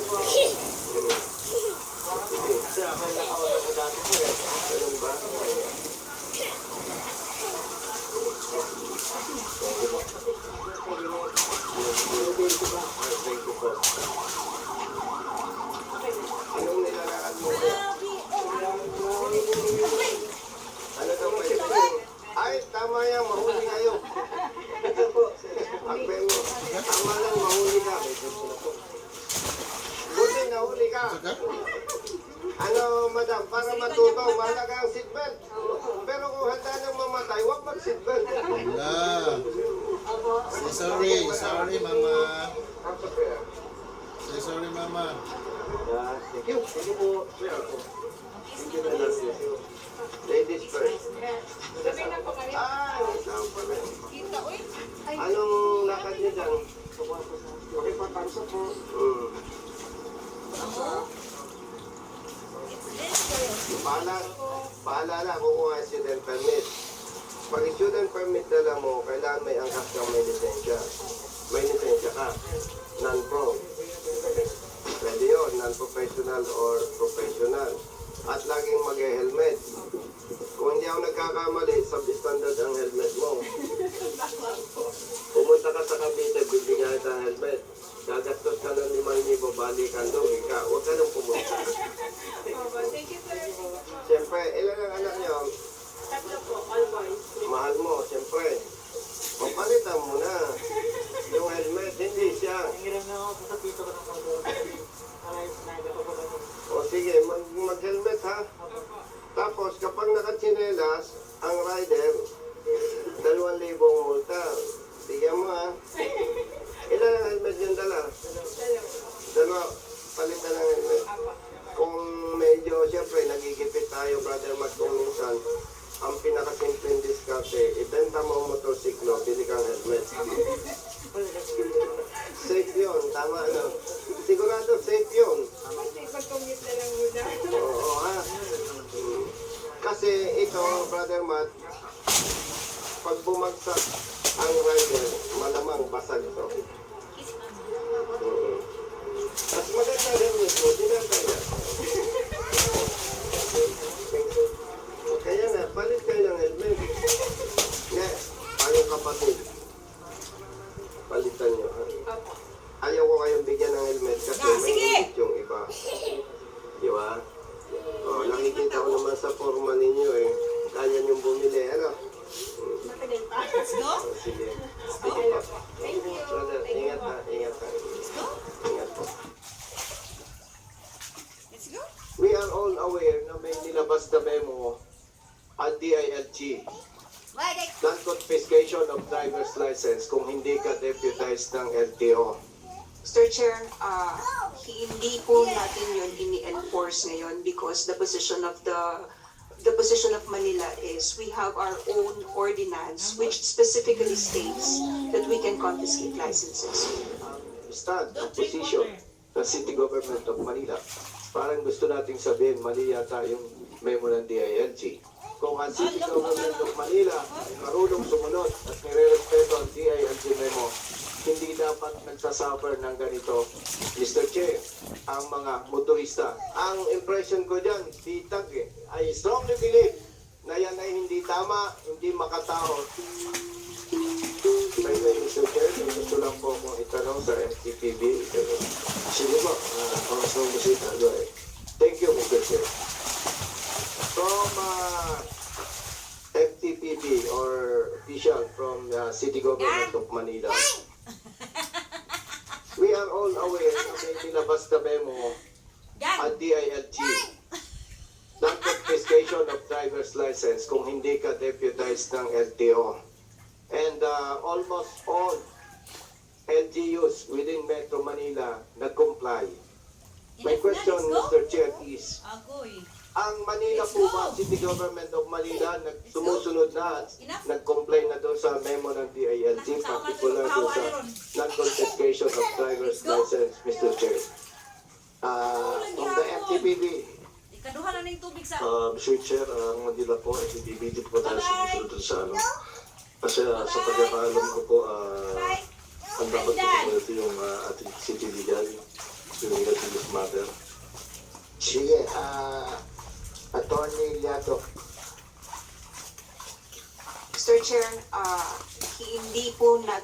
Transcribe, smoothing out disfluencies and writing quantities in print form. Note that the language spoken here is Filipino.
Kasi ako yung nakawalan ko dati ko eh. Ganun ba? Thank you po. Anong nilalakad mo? Ano daw ba yun? Ay, tama yan. Mahuli kayo. Akbe mo. Tama lang, mahuli ka. Buti nahuli ka. Ano, madam, para matuto, mahalaga ang seatbelt. Pero kung handa nang mamatay, huwag mag-seatbelt. Wala. Say sorry mama. Say sorry mama. Thank you. Thank you po. Thank you na lang. Ladies first. Ah, ikaw pala. Anong lakad niyo dyan? Pakipatansa po. Paalala, kukuha student permit. Pag student permit dala mo, kailangan may angkas kang may lisensya. May lisensya ka. Non-pro. Pwede yun, non-professional or professional. At laging mag-helmet. Kung hindi ako nagkakamali, substandard ang helmet mo. Pumunta ka sa Cavite, bibigyan kita ng helmet. Gagastos ka ng 5,000, balikan doon, ika. Huwag ka nang pumunta. Thank you, sir. Siyempre, ilan ang anak niyo? Tatlo po, all boys. Mahal mo, siyempre. Papalitan mo na. Yung helmet, hindi siya. O sige, mag-helmet ha. Tapos, kapag nakatsinelas, ang rider, 2,000 multa. Bigyan mo ha. Ilan ang helmet yung dala? Dalawa. Palitan ng helmet. Kung medyo, siyempre, nagigipit tayo, brother Matt, kung minsan, ang pinakasimpleng diskarte, ibenta mo ang motorsiklo, bili kang helmet. Safe yun, tama na. Sigurado safe yun. Pag-commute na lang muna. Oo ha. Kasi ito, brother Matt, pag bumagsak ang rider, malamang basag ito. Mas maganda rin ito, dinataya. Kaya na, palit kayo ng helmet. Nga, ayong kapatid. Palitan nyo, ha? Ayaw ko kayong bigyan ng helmet kasi may limit yung iba. Di ba? O, nakikita ko naman sa forma ninyo eh. Kaya nyo bumili, ano? Let's go. O, sige. Sige pa. Thank you. Brother, ingat ha, ingat ha. Ingat po. Let's go. We are all aware na may nilabas na memo at DILG. Non-confiscation of driver's license kung hindi ka deputized ng LTO. Mr. Chair, hindi po natin yun ini-enforce ngayon because the position of Manila is we have our own ordinance which specifically states that we can confiscate licenses. Stand ang position ng City Government of Manila. Parang gusto nating sabihin, mali yata yung memo ng DILG. Kung ang City Government of Manila ay marunong sumunod at nire-respeto ang DILG memo, hindi dapat nagsasuffer ng ganito, Mr. Chair, ang mga motorista. Ang impression ko dyan, titag eh, I strongly believe na yan ay hindi tama, hindi makatao. By the way, Mr. Chair, gusto lang po akong itanong sa FTPB. Sige po, oras ng musika. Thank you, Mr. Chair. From FTPB or official from the City Government of Manila, we are all aware na may nilabas na memo at DILG. Non-confiscation of driver's license kung hindi ka deputized ng LTO. And almost all LGUs within Metro Manila nag-comply. My question, Mr. Chair, is, ang Manila po ba, City Government of Manila, sumusunod na at nag-comply na doon sa memo ng DILG, particular doon sa non-confiscation of driver's license, Mr. Chair. From the FTPB, Ikaduha na ng tubig sa... Mr. Chair, ang Manila po ay bibigit po tayo sumusunod sa ano. Kasi sa pagkakaalam ko po, ang dapat po yung ating city legal. related to this matter? Sige, Attorney Liato. Mr. Chair, hindi po natin